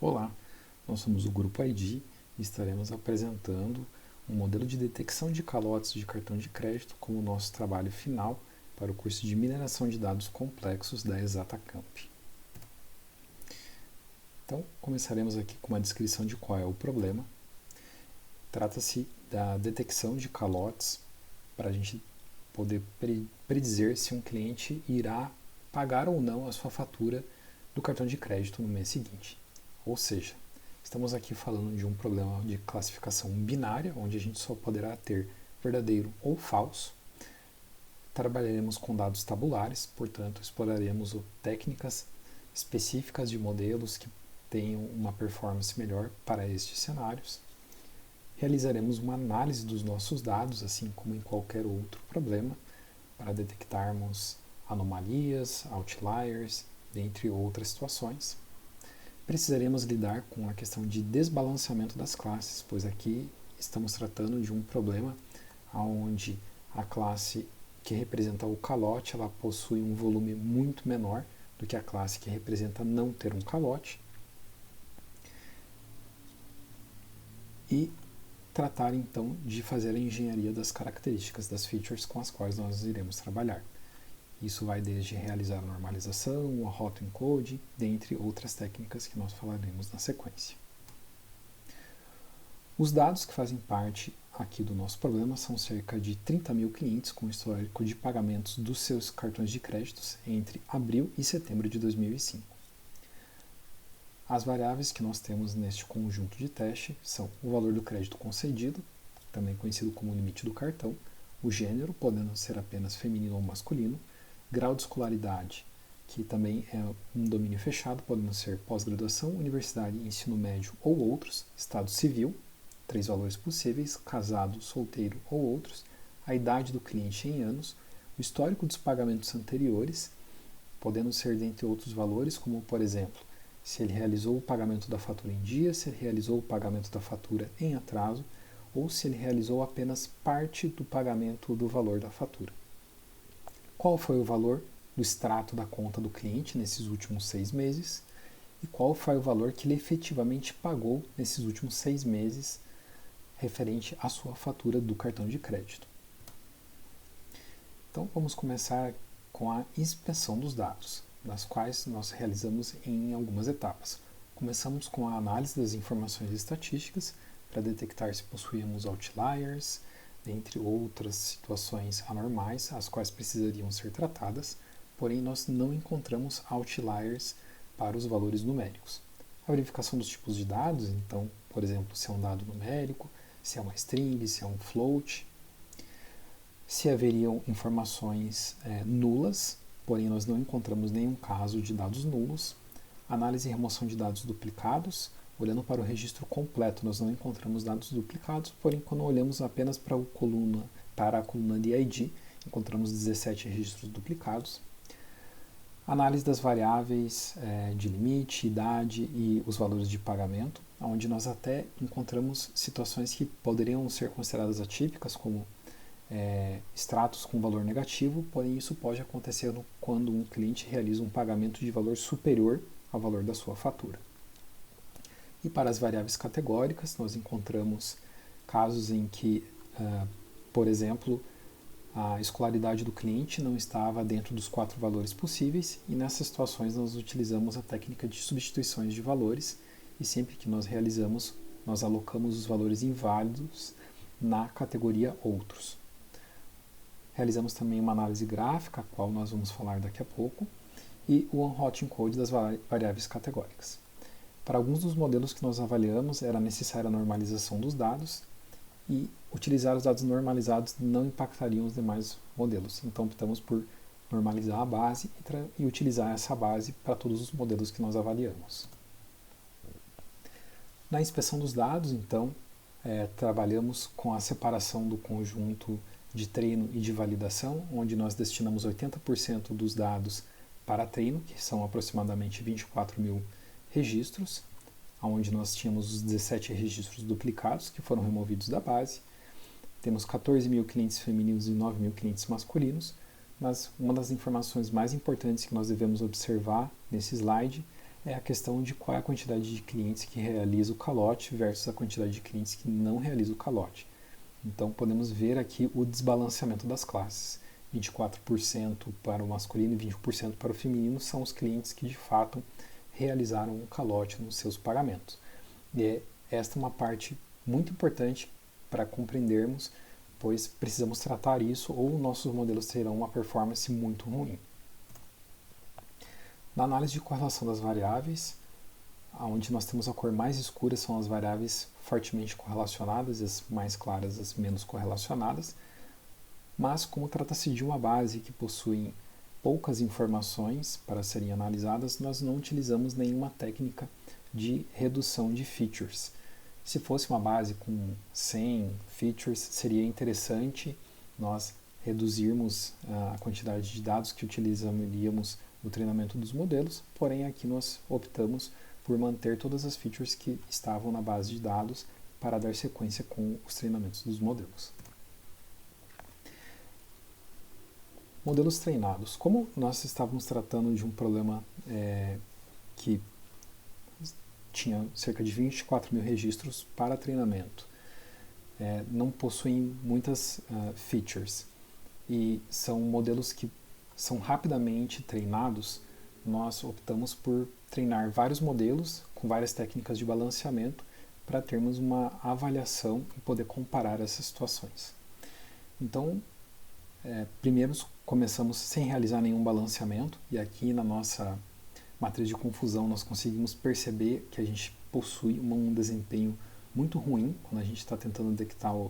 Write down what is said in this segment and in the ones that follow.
Olá, nós somos o Grupo ID e estaremos apresentando um modelo de detecção de calotes de cartão de crédito como nosso trabalho final para o curso de mineração de dados complexos da ExataCamp. Então, começaremos aqui com uma descrição de qual é o problema. Trata-se da detecção de calotes para a gente poder predizer se um cliente irá pagar ou não a sua fatura do cartão de crédito no mês seguinte. Ou seja, estamos aqui falando de um problema de classificação binária, onde a gente só poderá ter verdadeiro ou falso. Trabalharemos com dados tabulares, portanto, exploraremos técnicas específicas de modelos que tenham uma performance melhor para estes cenários. Realizaremos uma análise dos nossos dados, assim como em qualquer outro problema, para detectarmos anomalias, outliers, dentre outras situações. Precisaremos lidar com a questão de desbalanceamento das classes, pois aqui estamos tratando de um problema onde a classe que representa o calote ela possui um volume muito menor do que a classe que representa não ter um calote. E tratar então de fazer a engenharia das características das features com as quais nós iremos trabalhar. Isso vai desde realizar a normalização, o hot encode, dentre outras técnicas que nós falaremos na sequência. Os dados que fazem parte aqui do nosso problema são cerca de 30 mil clientes com histórico de pagamentos dos seus cartões de créditos entre abril e setembro de 2005. As variáveis que nós temos neste conjunto de teste são o valor do crédito concedido, também conhecido como limite do cartão, o gênero, podendo ser apenas feminino ou masculino, grau de escolaridade, que também é um domínio fechado, podendo ser pós-graduação, universidade, ensino médio ou outros, estado civil, 3 valores possíveis, casado, solteiro ou outros, a idade do cliente em anos, o histórico dos pagamentos anteriores, podendo ser dentre outros valores, como por exemplo, se ele realizou o pagamento da fatura em dia, se ele realizou o pagamento da fatura em atraso, ou se ele realizou apenas parte do pagamento do valor da fatura. Qual foi o valor do extrato da conta do cliente nesses últimos 6 meses e qual foi o valor que ele efetivamente pagou nesses últimos 6 meses referente à sua fatura do cartão de crédito. Então vamos começar com a inspeção dos dados, das quais nós realizamos em algumas etapas. Começamos com a análise das informações estatísticas para detectar se possuímos outliers, dentre outras situações anormais, as quais precisariam ser tratadas, porém nós não encontramos outliers para os valores numéricos. A verificação dos tipos de dados, então, por exemplo, se é um dado numérico, se é uma string, se é um float, se haveriam informações nulas, porém nós não encontramos nenhum caso de dados nulos. Análise e remoção de dados duplicados. Olhando para o registro completo, nós não encontramos dados duplicados, porém, quando olhamos apenas para a coluna de ID, encontramos 17 registros duplicados. Análise das variáveis de limite, idade e os valores de pagamento, onde nós até encontramos situações que poderiam ser consideradas atípicas, como extratos com valor negativo, porém isso pode acontecer quando um cliente realiza um pagamento de valor superior ao valor da sua fatura. E para as variáveis categóricas, nós encontramos casos em que, por exemplo, a escolaridade do cliente não estava dentro dos 4 valores possíveis e nessas situações nós utilizamos a técnica de substituições de valores e sempre que nós realizamos, nós alocamos os valores inválidos na categoria Outros. Realizamos também uma análise gráfica, a qual nós vamos falar daqui a pouco, e o hot encode das variáveis categóricas. Para alguns dos modelos que nós avaliamos, era necessária a normalização dos dados e utilizar os dados normalizados não impactariam os demais modelos. Então, optamos por normalizar a base e utilizar essa base para todos os modelos que nós avaliamos. Na inspeção dos dados, então, trabalhamos com a separação do conjunto de treino e de validação, onde nós destinamos 80% dos dados para treino, que são aproximadamente 24 mil registros, onde nós tínhamos os 17 registros duplicados que foram removidos da base. Temos 14 mil clientes femininos e 9 mil clientes masculinos, mas uma das informações mais importantes que nós devemos observar nesse slide é a questão de qual é a quantidade de clientes que realiza o calote versus a quantidade de clientes que não realiza o calote. Então podemos ver aqui o desbalanceamento das classes. 24% para o masculino e 20% para o feminino são os clientes que de fato realizaram um calote nos seus pagamentos. E esta é uma parte muito importante para compreendermos, pois precisamos tratar isso ou nossos modelos terão uma performance muito ruim. Na análise de correlação das variáveis, onde nós temos a cor mais escura são as variáveis fortemente correlacionadas, as mais claras as menos correlacionadas, mas como trata-se de uma base que possui poucas informações para serem analisadas, nós não utilizamos nenhuma técnica de redução de features. Se fosse uma base com 100 features, seria interessante nós reduzirmos a quantidade de dados que utilizaríamos no treinamento dos modelos, porém aqui nós optamos por manter todas as features que estavam na base de dados para dar sequência com os treinamentos dos modelos. Modelos treinados. Como nós estávamos tratando de um problema que tinha cerca de 24 mil registros para treinamento, não possuem muitas features e são modelos que são rapidamente treinados, nós optamos por treinar vários modelos com várias técnicas de balanceamento para termos uma avaliação e poder comparar essas situações. Então, primeiro começamos sem realizar nenhum balanceamento e aqui na nossa matriz de confusão nós conseguimos perceber que a gente possui um desempenho muito ruim quando a gente está tentando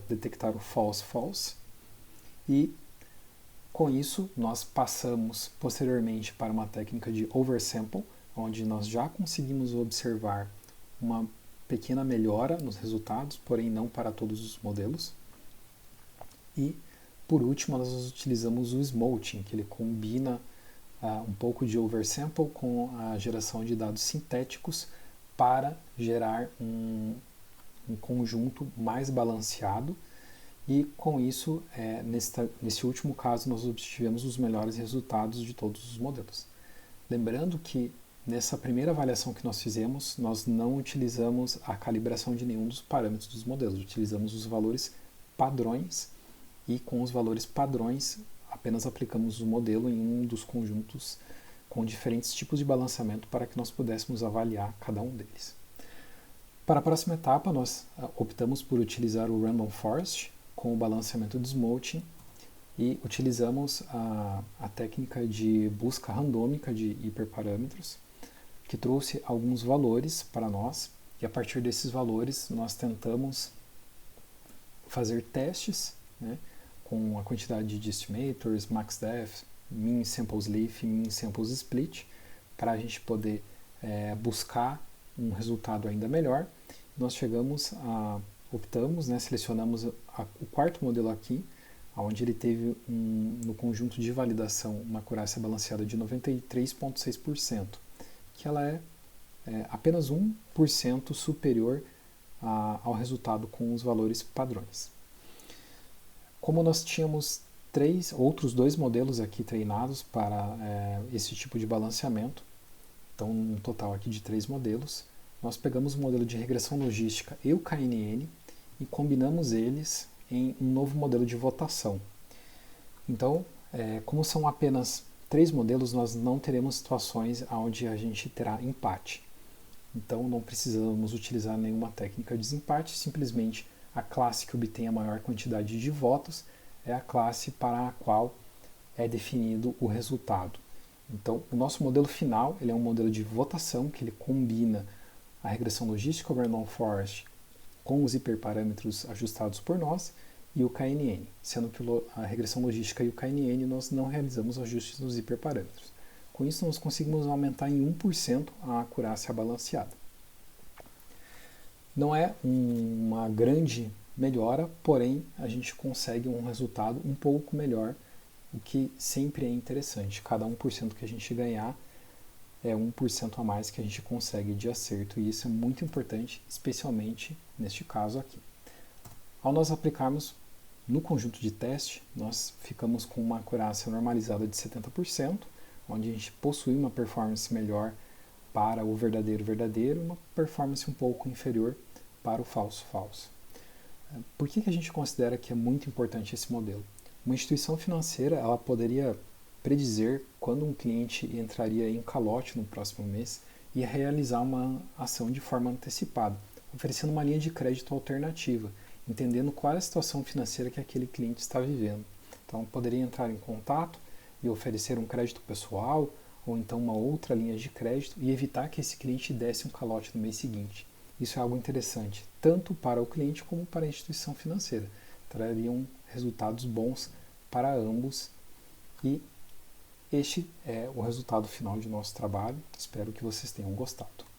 detectar o false e com isso nós passamos posteriormente para uma técnica de oversample, onde nós já conseguimos observar uma pequena melhora nos resultados, porém não para todos os modelos. E por último nós utilizamos o smoothing, que ele combina um pouco de oversample com a geração de dados sintéticos para gerar um conjunto mais balanceado e com isso, nesse último caso, nós obtivemos os melhores resultados de todos os modelos. Lembrando que nessa primeira avaliação que nós fizemos, nós não utilizamos a calibração de nenhum dos parâmetros dos modelos, utilizamos os valores padrões e com os valores padrões apenas aplicamos o modelo em um dos conjuntos com diferentes tipos de balanceamento para que nós pudéssemos avaliar cada um deles. Para a próxima etapa, nós optamos por utilizar o Random Forest com o balanceamento de smoothing e utilizamos a técnica de busca randômica de hiperparâmetros, que trouxe alguns valores para nós, e a partir desses valores nós tentamos fazer testes, né, com a quantidade de estimators, max-def, min samples leaf, min samples split, para a gente poder buscar um resultado ainda melhor. Nós optamos, selecionamos o quarto modelo aqui, onde ele teve no conjunto de validação uma acurácia balanceada de 93,6%, que ela é apenas 1% superior ao resultado com os valores padrões. Como nós tínhamos outros dois modelos aqui treinados para esse tipo de balanceamento, então um total aqui de 3 modelos, nós pegamos o modelo de regressão logística e o KNN e combinamos eles em um novo modelo de votação. Então, como são apenas 3 modelos, nós não teremos situações onde a gente terá empate. Então, não precisamos utilizar nenhuma técnica de desempate, simplesmente a classe que obtém a maior quantidade de votos é a classe para a qual é definido o resultado. Então, o nosso modelo final ele é um modelo de votação que ele combina a regressão logística, o Random Forest, com os hiperparâmetros ajustados por nós e o KNN, sendo que a regressão logística e o KNN nós não realizamos ajustes nos hiperparâmetros. Com isso, nós conseguimos aumentar em 1% a acurácia balanceada. Não é uma grande melhora, porém a gente consegue um resultado um pouco melhor, o que sempre é interessante. Cada 1% que a gente ganhar é 1% a mais que a gente consegue de acerto, e isso é muito importante, especialmente neste caso aqui. Ao nós aplicarmos no conjunto de teste, nós ficamos com uma acurácia normalizada de 70%, onde a gente possui uma performance melhor para o verdadeiro verdadeiro e uma performance um pouco inferior para o falso falso. Por que a gente considera que é muito importante esse modelo? Uma instituição financeira ela poderia predizer quando um cliente entraria em calote no próximo mês e realizar uma ação de forma antecipada, oferecendo uma linha de crédito alternativa, entendendo qual é a situação financeira que aquele cliente está vivendo. Então, poderia entrar em contato e oferecer um crédito pessoal ou então uma outra linha de crédito e evitar que esse cliente desse um calote no mês seguinte. Isso é algo interessante, tanto para o cliente como para a instituição financeira. Trariam resultados bons para ambos e este é o resultado final de nosso trabalho. Espero que vocês tenham gostado.